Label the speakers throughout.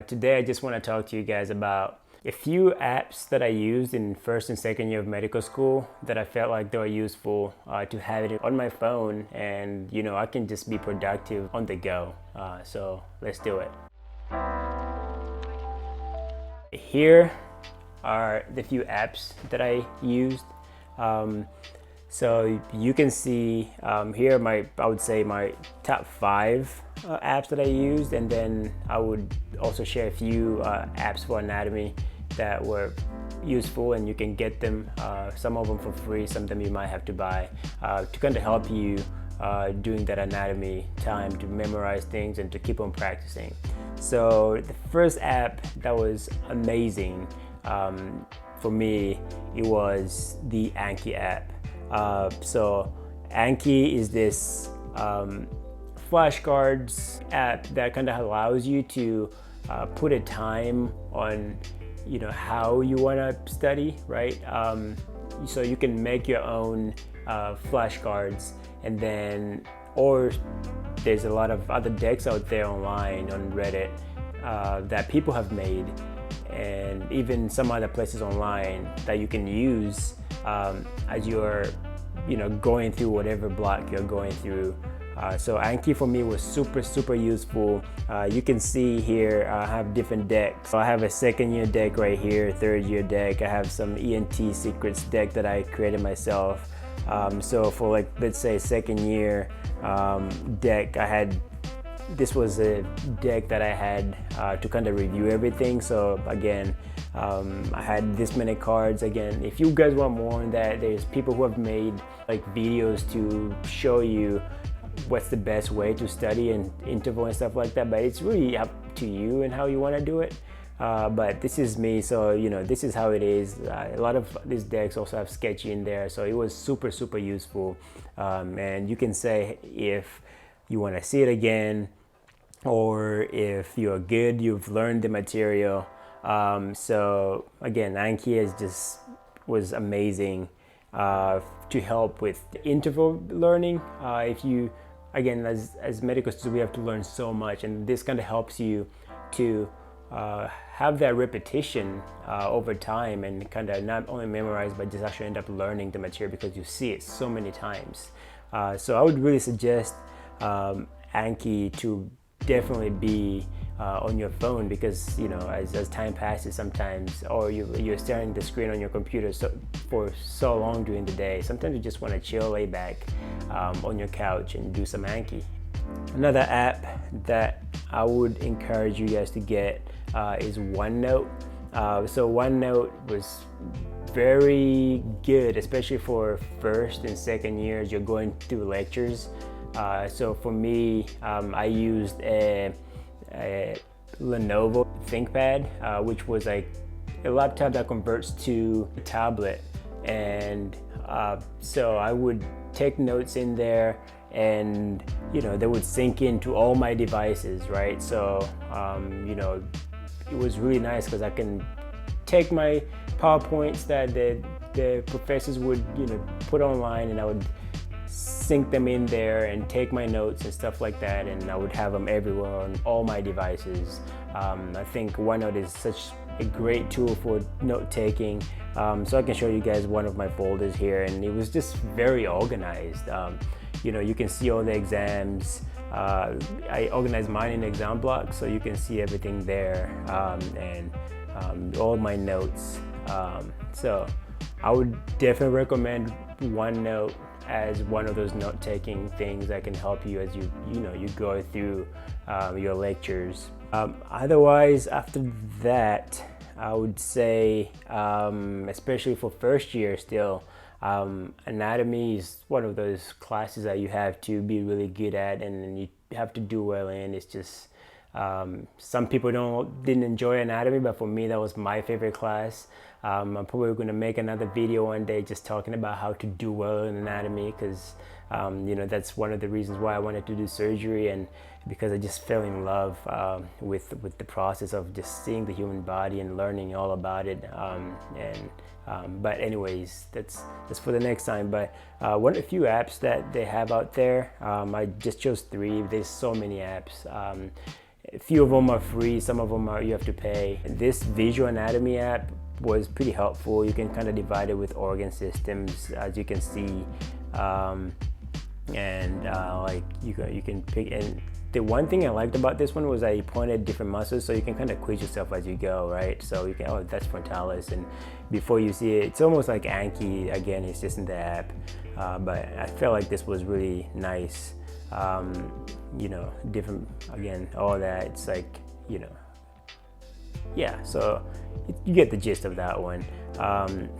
Speaker 1: Today I just want to talk to you guys about a few apps that I used in first and second year of medical school that I felt like they were useful to have it on my phone, and I can just be productive on the go. So let's do it. Here are the few apps that I used. So you can see here I would say my top 5 apps that I used, and then I would also share a few apps for anatomy that were useful, and you can get them, some of them for free, some of them you might have to buy, to kind of help you during that anatomy time to memorize things and to keep on practicing. So the first app that was amazing for me, it was the Anki app. So Anki is this flashcards app that kind of allows you to put a time on how you want to study, right? So you can make your own flashcards, and then or there's a lot of other decks out there online on Reddit that people have made, and even some other places online that you can use as you're going through whatever block you're going through. So Anki for me was super useful. You can see here I have different decks. So I have a second year deck right here, third year deck. I have some ENT secrets deck that I created myself. So for let's say second year deck, this was a deck that I had to kind of review everything. So again, I had this many cards. Again, if you guys want more on that, there's people who have made videos to show you what's the best way to study and interval and stuff like that, but it's really up to you and how you want to do it. But this is me, so this is how it is. A lot of these decks also have sketchy in there, so it was super useful. And you can say if you want to see it again, or if you're good, you've learned the material. So again, Anki was amazing to help with interval learning. If you, again, as medical students, we have to learn so much, and this kind of helps you to have that repetition over time, and kind of not only memorize but just actually end up learning the material because you see it so many times. So I would really suggest Anki to definitely be on your phone, because as time passes sometimes, or you're staring at the screen on your computer for so long during the day, sometimes you just want to chill, lay back on your couch and do some Anki. Another app that I would encourage you guys to get is OneNote. So OneNote was very good, especially for first and second years. You're going through lectures. So for me, I used a Lenovo ThinkPad, which was like a laptop that converts to a tablet, and so I would take notes in there, and they would sync into all my devices, right? So it was really nice because I can take my PowerPoints that the professors would put online, and I would sync them in there and take my notes and stuff like that, and I would have them everywhere on all my devices. I think OneNote is such a great tool for note taking. So I can show you guys one of my folders here, and it was just very organized. You can see all the exams. I organized mine in exam blocks, so you can see everything there, and all my notes. So I would definitely recommend OneNote as one of those note-taking things that can help you as you go through your lectures. Otherwise, after that, I would say, especially for first year still, anatomy is one of those classes that you have to be really good at, and you have to do well in. It's just some people didn't enjoy anatomy, but for me that was my favorite class. I'm probably going to make another video one day just talking about how to do well in anatomy, because that's one of the reasons why I wanted to do surgery, and because I just fell in love with the process of just seeing the human body and learning all about it. But anyways, that's for the next time. But a few apps that they have out there, I just chose 3. There's so many apps. A few of them are free, some of them you have to pay. This visual anatomy app was pretty helpful. You can kind of divide it with organ systems, as you can see, like you can pick. And the one thing I liked about this one was I pointed different muscles, so you can kind of quiz yourself as you go, right? So you can, oh, that's frontalis, and before you see it, it's almost like Anki. Again, it's just in the app, but I felt like this was really nice. You know, different, again, all that. It's like, you know, yeah, so you get the gist of that one.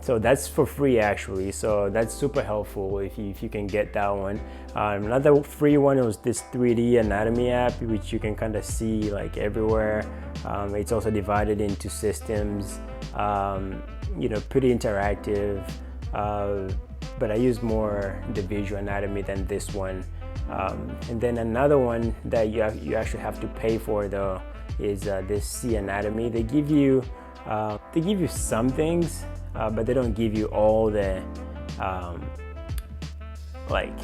Speaker 1: So that's for free actually, so that's super helpful if you can get that one. Another free one was this 3D anatomy app, which you can kind of see like everywhere. It's also divided into systems, you know, pretty interactive, but I use more the visual anatomy than this one. And then another one that you actually have to pay for though is this C anatomy. They give you some things, but they don't give you all the like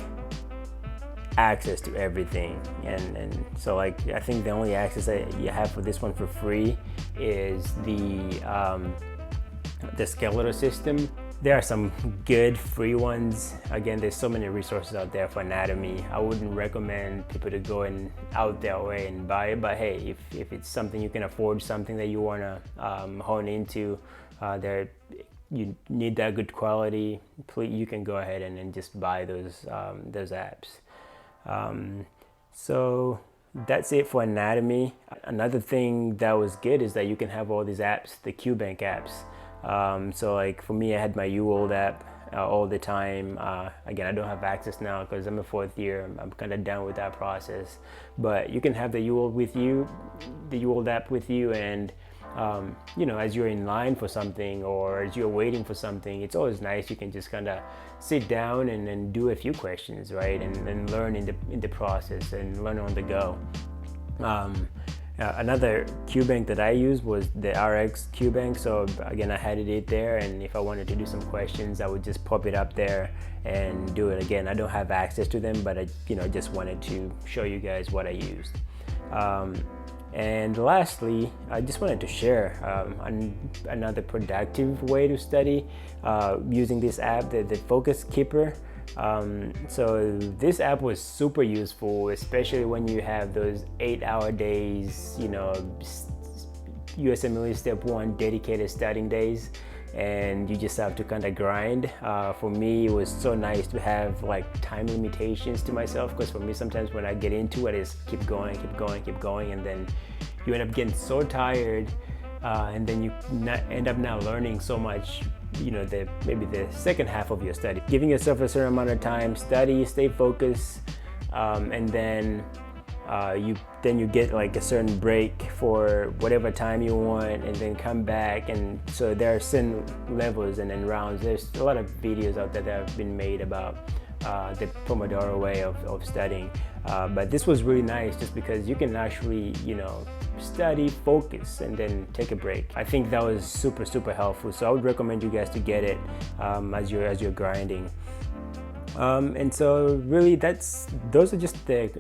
Speaker 1: access to everything. And so like I think the only access that you have for this one for free is the skeletal system. There are some good free ones. Again, there's so many resources out there for anatomy. I wouldn't recommend people to go out their way and buy it, but hey, if it's something you can afford, something that you want to hone into, you need that good quality, please, you can go ahead and just buy those apps. So that's it for anatomy. Another thing that was good is that you can have all these apps, the QBank apps. So like for me, I had my UOld app all the time. Again, I don't have access now because I'm a 4th year. I'm kind of done with that process. But you can have the UOld app with you, and you know, as you're in line for something or as you're waiting for something, it's always nice. You can just kind of sit down and do a few questions, right, and learn in the process and learn on the go. Another QBank that I used was the RX QBank. So again, I had it there, and if I wanted to do some questions, I would just pop it up there and do it. Again, I don't have access to them, but I just wanted to show you guys what I used. And lastly, I just wanted to share another productive way to study using this app, the Focus Keeper. So this app was super useful, especially when you have those 8-hour days, you know, USMLE Step 1 dedicated studying days, and you just have to kind of grind. For me, it was so nice to have like time limitations to myself, because for me, sometimes when I get into it, I just keep going, and then you end up getting so tired, and then you end up not learning so much, you know, maybe the second half of your study. Giving yourself a certain amount of time, study, stay focused, and then you get like a certain break for whatever time you want, and then come back. And so there are certain levels and then rounds. There's a lot of videos out there that have been made about the Pomodoro way of studying, but this was really nice just because you can actually, you know, study, focus, and then take a break. I think that was super helpful, so I would recommend you guys to get it as you're grinding. And so really those are just the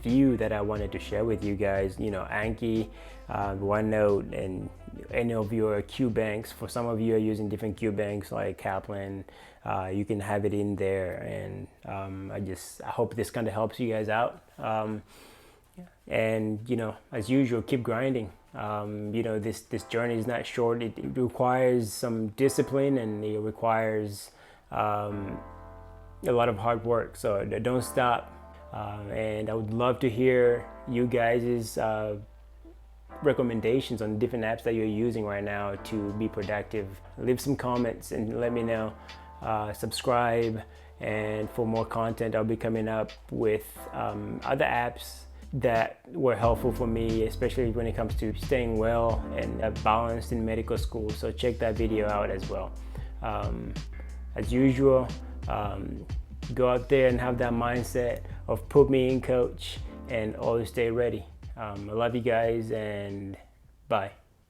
Speaker 1: few that I wanted to share with you guys. You know, Anki, OneNote, and any of your QBanks. For some of you are using different QBanks like Kaplan, you can have it in there, and I hope this kind of helps you guys out. And you know, as usual, keep grinding. You know, this journey is not short. It requires some discipline, and it requires a lot of hard work, so don't stop. And I would love to hear you guys' recommendations on different apps that you're using right now to be productive. Leave some comments and let me know. Subscribe, and for more content, I'll be coming up with other apps that were helpful for me, especially when it comes to staying well and balanced in medical school. So check that video out as well. As usual, go out there and have that mindset of put me in, coach, and always stay ready. I love you guys, and bye.